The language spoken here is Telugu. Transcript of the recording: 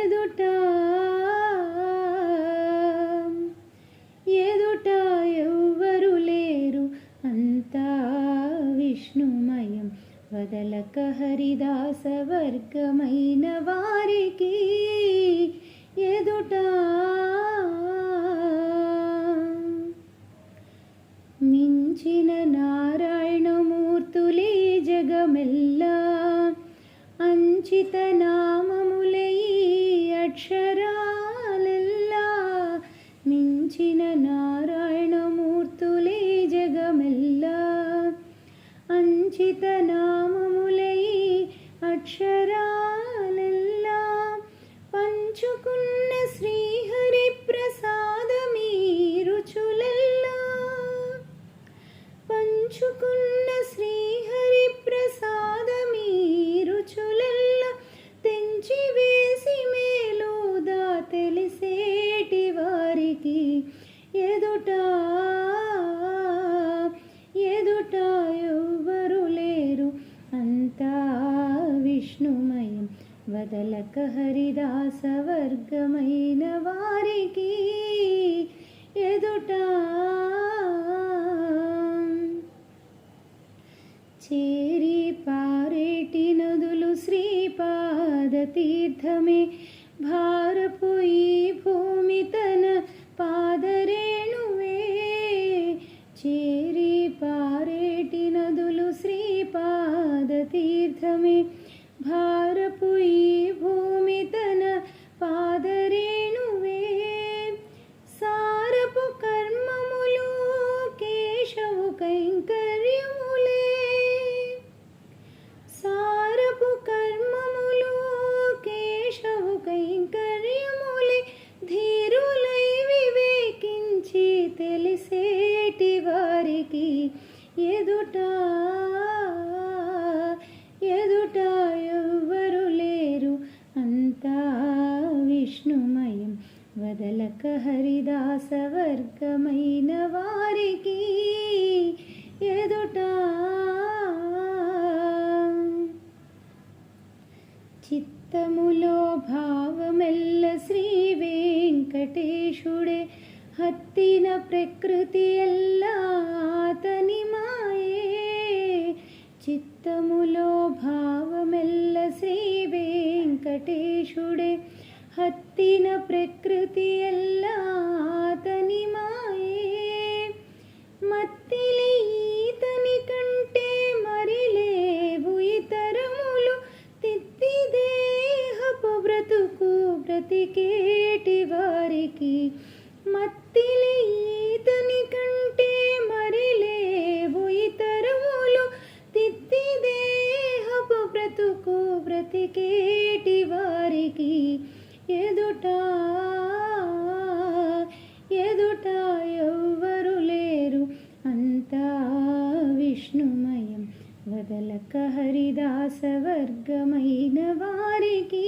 ఎదుట ఎదుట ఎవ్వరు లేరు అంతా విష్ణుమయం వదలక హరిదాస వర్గమైన వారికి ఎదుట మించిన నారాయణమూర్తులే జగమెల్లా అంచిత నామములే అక్షరాలెల్లా మించిన నారాయణమూర్తులే జగమెల్లా అంచిత నామములే అక్షరాలెల్లా పంచుకున్న శ్రీహరి ప్రసాదమీ రుచులెల్లా పంచుకున్న శ్రీహరి ప్రసాదమీ రుచులెల్లా తెంచి వేసి మేలుదా తెలిసేటి వారికి ఎదుట ఎదుట ఎవ్వరు లేరు అంతా విష్ణుమయం వదలక హరిదాస వర్గమైన వారికి ఎదుట చేరి పారేటి నదులు శ్రీపాద తీర్థమే భారపు ఈ భూమి తన పాదరేణువే చేరి పారేటి నదులు శ్రీపాద తీర్థమే భారపు ఈ భూమి తన పాదరేణువే సారపు కర్మములు కేశవు కైంకర్యములే సారపు కర్మములు కేశవు కైంకర్యములే ధీరులై వివేకించి తెలిసేటి వారికి ఎదుట ఎదుట ఎవ్వరు లేరు అంతా విష్ణుమయం వదలక హరిదాస వర్గమైన వారికి ఎదుట చిత్తములో భావమెల్ల శ్రీ వెంకటేశుడే హత్తిన ప్రకృతి ఎల్లా అతని మాయే చిత్తములో భావమెల్ల శ్రీ వెంకటేశుడే హత్తిన ప్రకృతి ఎల్లా అతని మాయే మత్తిలి ఈతని కంటే మరి లేవు ఇతరములు తిత్తి దేహపు బ్రతుకు బ్రతికేటి వారికి మత్తిలి ఈతని కంటే మరి లేవు ఇతరములు తిత్తి దేహపు బ్రతుకు బ్రతికేటి వారికి ఎదుట ఎదుట ఎవ్వరు లేరు అంతా విష్ణుమయం వదలక హరిదాస వర్గమైన వారికి